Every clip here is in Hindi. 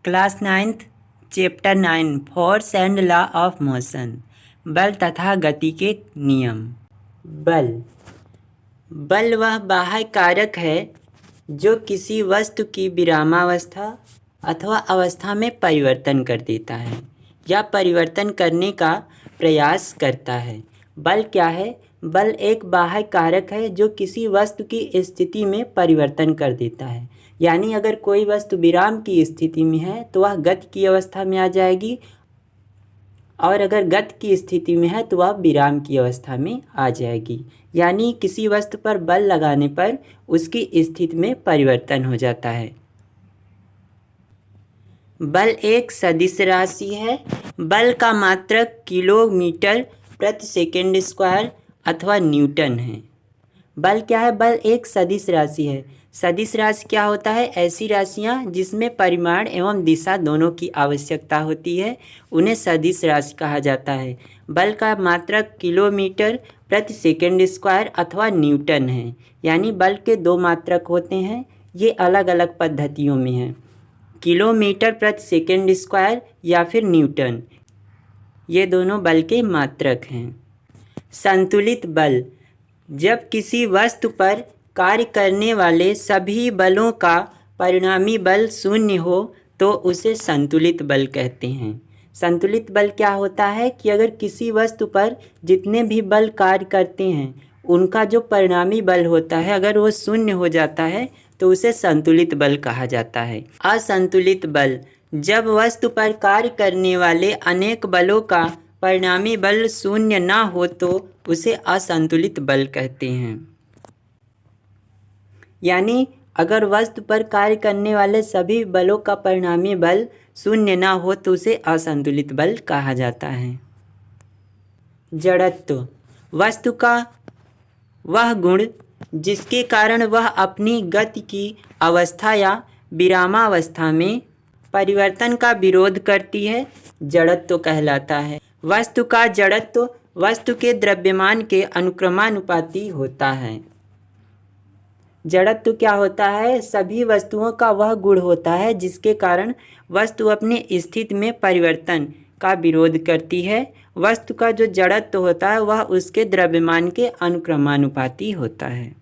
Class 9th chapter 9 force and law of motion. बल तथा गति के नियम। बल वह बाह्य कारक है जो किसी वस्तु की विरामावस्था अथवा अवस्था में परिवर्तन कर देता है या परिवर्तन करने का प्रयास करता है। बल क्या है? बल एक बाह्य कारक है जो किसी वस्तु की स्थिति में परिवर्तन कर देता है। यानी अगर कोई वस्तु विराम की स्थिति में है तो वह गति की अवस्था में आ जाएगी, और अगर गति की स्थिति में है तो वह विराम की अवस्था में आ जाएगी। यानी किसी वस्तु पर बल लगाने पर उसकी स्थिति में परिवर्तन हो जाता है। बल एक सदिश राशि है। बल का मात्रक किलोमीटर प्रति सेकंड स्क्वायर अथवा न्यूटन है। बल क्या है? बल एक सदिश राशि है। सदिश राशि क्या होता है? ऐसी राशियाँ जिसमें परिमाण एवं दिशा दोनों की आवश्यकता होती है, उन्हें सदिश राशि कहा जाता है। बल का मात्रक किलोमीटर प्रति सेकंड स्क्वायर अथवा न्यूटन है। यानी बल के दो मात्रक होते हैं, ये अलग अलग पद्धतियों में हैं, किलोमीटर प्रति सेकंड स्क्वायर या फिर न्यूटन। ये दोनों बल के मात्रक हैं। संतुलित बल, जब किसी वस्तु पर कार्य करने वाले सभी बलों का परिणामी बल शून्य हो तो उसे संतुलित बल कहते हैं। संतुलित बल क्या होता है कि अगर किसी वस्तु पर जितने भी बल कार्य करते हैं उनका जो परिणामी बल होता है अगर वो शून्य हो जाता है तो उसे संतुलित बल कहा जाता है। असंतुलित बल, जब वस्तु पर कार्य करने वाले अनेक बलों का परिणामी बल शून्य ना हो तो उसे असंतुलित बल कहते हैं। यानी अगर वस्तु पर कार्य करने वाले सभी बलों का परिणामी बल शून्य ना हो तो उसे असंतुलित बल कहा जाता है। जड़त्व, वस्तु का वह गुण जिसके कारण वह अपनी गति की अवस्था या विरामावस्था में परिवर्तन का विरोध करती है, जड़त्व कहलाता है। वस्तु का जड़त्व वस्तु के द्रव्यमान के अनुक्रमानुपाती होता है। जड़त्व क्या होता है? सभी वस्तुओं का वह गुण होता है जिसके कारण वस्तु अपनी स्थिति में परिवर्तन का विरोध करती है। वस्तु का जो जड़त्व होता है वह उसके द्रव्यमान के अनुक्रमानुपाती होता है।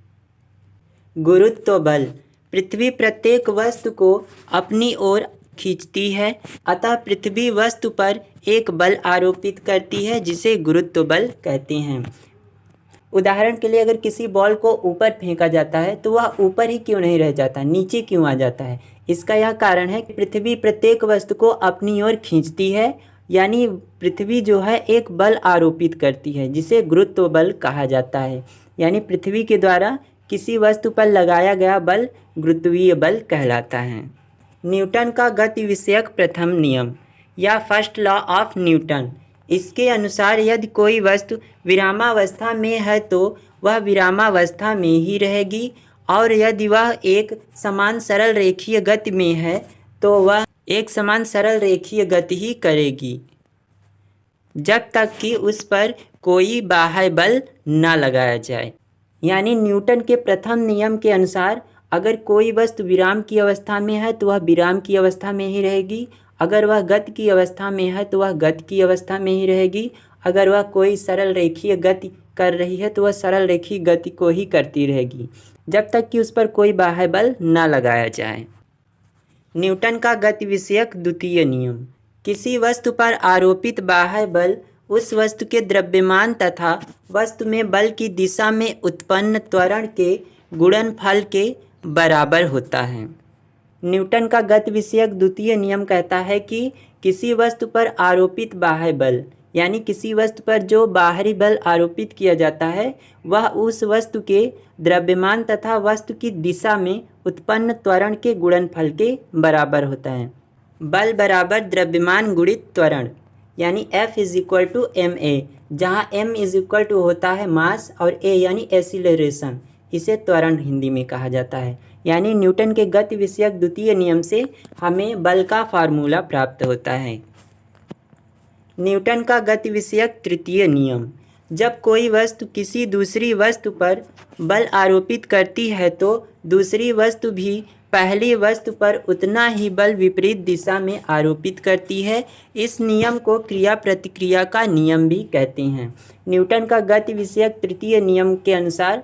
गुरुत्व बल, पृथ्वी प्रत्येक वस्तु को अपनी ओर खींचती है, अतः पृथ्वी वस्तु पर एक बल आरोपित करती है जिसे गुरुत्व बल कहते हैं। उदाहरण के लिए अगर किसी बॉल को ऊपर फेंका जाता है तो वह ऊपर ही क्यों नहीं रह जाता, नीचे क्यों आ जाता है? इसका यह कारण है कि पृथ्वी प्रत्येक वस्तु को अपनी ओर खींचती है, यानी पृथ्वी जो है एक बल आरोपित करती है जिसे गुरुत्व बल कहा जाता है। यानी पृथ्वी के द्वारा किसी वस्तु पर लगाया गया बल गुरुत्वीय बल कहलाता है। न्यूटन का गति विषयक प्रथम नियम या फर्स्ट लॉ ऑफ न्यूटन, इसके अनुसार यदि कोई वस्तु विरामावस्था में है तो वह विरामावस्था में ही रहेगी, और यदि वह एक समान सरल रेखीय गति में है तो वह एक समान सरल रेखीय गति ही करेगी जब तक कि उस पर कोई बाह्य बल न लगाया जाए। यानी न्यूटन के प्रथम नियम के अनुसार अगर कोई वस्तु विराम की अवस्था में है तो वह विराम की अवस्था में ही रहेगी, अगर वह गति की अवस्था में है तो वह गति की अवस्था में ही रहेगी, अगर वह कोई सरल रेखीय गति कर रही है तो वह सरल रेखीय गति को ही करती रहेगी जब तक कि उस पर कोई बाह्य बल न लगाया जाए। न्यूटन का गति विषयक द्वितीय नियम, किसी वस्तु पर आरोपित बाह्य बल उस वस्तु के द्रव्यमान तथा वस्तु में बल की दिशा में उत्पन्न त्वरण के गुणनफल के बराबर होता है। न्यूटन का गति विषयक द्वितीय नियम कहता है कि किसी वस्तु पर आरोपित बाह्य बल, यानी किसी वस्तु पर जो बाहरी बल आरोपित किया जाता है वह उस वस्तु के द्रव्यमान तथा वस्तु की दिशा में उत्पन्न त्वरण के गुणनफल के बराबर होता है। बल बराबर द्रव्यमान गुणित त्वरण, यानी F = ma, जहाँ m = होता है मास और a यानी एक्सीलरेशन, इसे त्वरण हिंदी में कहा जाता है। यानी न्यूटन के गति विषयक द्वितीय नियम से हमें बल का फार्मूला प्राप्त होता है। न्यूटन का गति विषयक तृतीय नियम, जब कोई वस्तु किसी दूसरी वस्तु पर बल आरोपित करती है तो दूसरी वस्तु भी पहली वस्तु पर उतना ही बल विपरीत दिशा में आरोपित करती है। इस नियम को क्रिया प्रतिक्रिया का नियम भी कहते हैं। न्यूटन का गति विषयक तृतीय नियम के अनुसार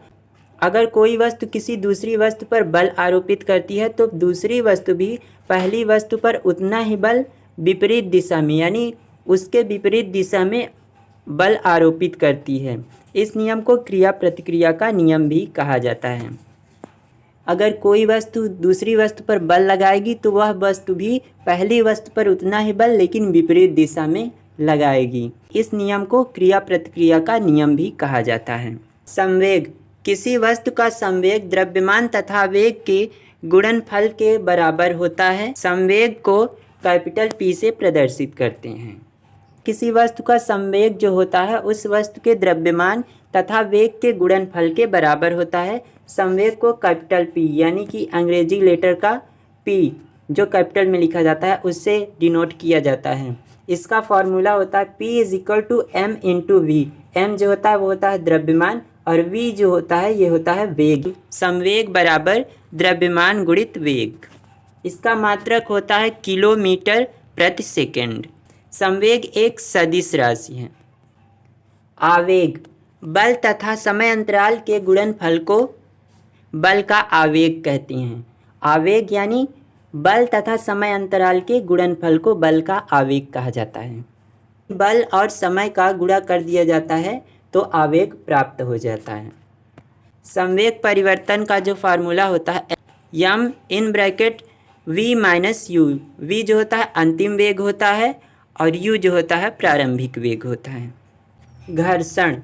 अगर कोई वस्तु किसी दूसरी वस्तु पर बल आरोपित करती है तो दूसरी वस्तु भी पहली वस्तु पर उतना ही बल विपरीत दिशा में यानी उसके विपरीत दिशा में बल आरोपित करती है। इस नियम को क्रिया प्रतिक्रिया का नियम भी कहा जाता है। अगर कोई वस्तु दूसरी वस्तु पर बल लगाएगी तो वह वस्तु भी पहली वस्तु पर उतना ही बल लेकिन विपरीत दिशा में लगाएगी। इस नियम को क्रिया प्रतिक्रिया का नियम भी कहा जाता है। संवेग, किसी वस्तु का संवेग द्रव्यमान तथा वेग के गुणनफल के बराबर होता है। संवेग को कैपिटल P से प्रदर्शित करते हैं। किसी वस्तु का संवेग जो होता है उस वस्तु के द्रव्यमान तथा वेग के गुणनफल के बराबर होता है। संवेग को कैपिटल P यानी कि अंग्रेजी लेटर का P जो कैपिटल में लिखा जाता है उससे डिनोट किया जाता है। इसका फॉर्मूला होता है P = m × v। m जो होता है वो होता है द्रव्यमान और v जो होता है ये होता है वेग। संवेग बराबर द्रव्यमान गुणित वेग। इसका मात्रक होता है किलोमीटर प्रति सेकंड। संवेग एक सदिश राशि है। आवेग, बल तथा समय अंतराल के गुणनफल को बल का आवेग कहते हैं। आवेग यानी बल तथा समय अंतराल के गुणनफल को बल का आवेग कहा जाता है। बल और समय का गुणा कर दिया जाता है तो आवेग प्राप्त हो जाता है। संवेग परिवर्तन का जो फार्मूला होता है m (v - u)। v जो होता है अंतिम वेग होता है और u जो होता है प्रारंभिक वेग होता है। घर्षण,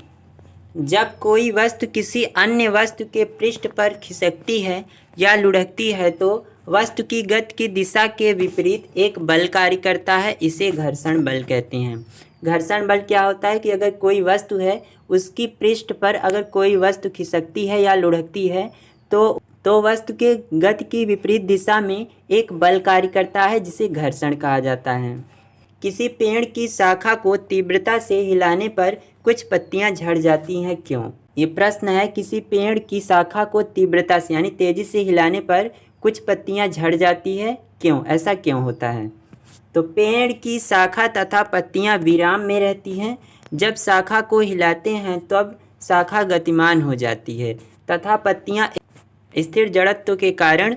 जब कोई वस्तु किसी अन्य वस्तु के पृष्ठ पर खिसकती है या लुढ़कती है तो वस्तु की गति की दिशा के विपरीत एक बल कार्य करता है, इसे घर्षण बल कहते हैं। घर्षण बल क्या होता है कि अगर कोई वस्तु है उसकी पृष्ठ पर अगर कोई वस्तु खिसकती है या लुढ़कती है तो वस्तु के गति की विपरीत दिशा में एक बल कार्य करता है जिसे घर्षण कहा जाता है। किसी पेड़ की शाखा को तीव्रता से हिलाने पर कुछ पत्तियां झड़ जाती हैं, क्यों? ये प्रश्न है। किसी पेड़ की शाखा को तीव्रता से यानी तेजी से हिलाने पर कुछ पत्तियां झड़ जाती है, क्यों? ऐसा क्यों होता है? तो पेड़ की शाखा तथा पत्तियां विराम में रहती हैं। जब शाखा को हिलाते हैं तब शाखा गतिमान हो जाती है तथा पत्तियां स्थिर जड़त्व के कारण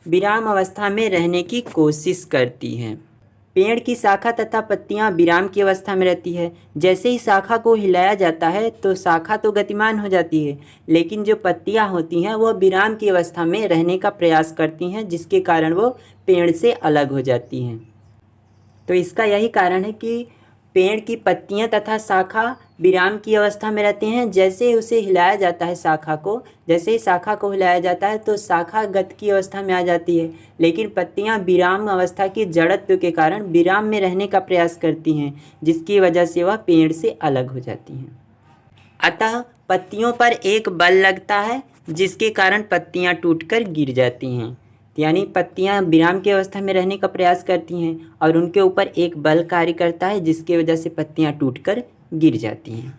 विराम अवस्था में रहने की कोशिश करती हैं। पेड़ की शाखा तथा पत्तियां विराम की अवस्था में रहती है। जैसे ही शाखा को हिलाया जाता है तो शाखा तो गतिमान हो जाती है लेकिन जो पत्तियां होती हैं वो विराम की अवस्था में रहने का प्रयास करती हैं जिसके कारण वो पेड़ से अलग हो जाती हैं। तो इसका यही कारण है कि पेड़ की पत्तियां तथा शाखा विराम की अवस्था में रहते हैं। जैसे ही उसे हिलाया जाता है जैसे ही शाखा को हिलाया जाता है तो शाखा गति की अवस्था में आ जाती है लेकिन पत्तियां विराम अवस्था की जड़त्व के कारण विराम में रहने का प्रयास करती हैं जिसकी वजह से वह पेड़ से अलग हो जाती हैं। अतः पत्तियों पर एक बल लगता है जिसके कारण पत्तियां टूटकर गिर जाती हैं। यानी पत्तियां विराम की अवस्था में रहने का प्रयास करती हैं और उनके ऊपर एक बल कार्य करता है जिसकी वजह से पत्तियां टूटकर गिर जाती हैं।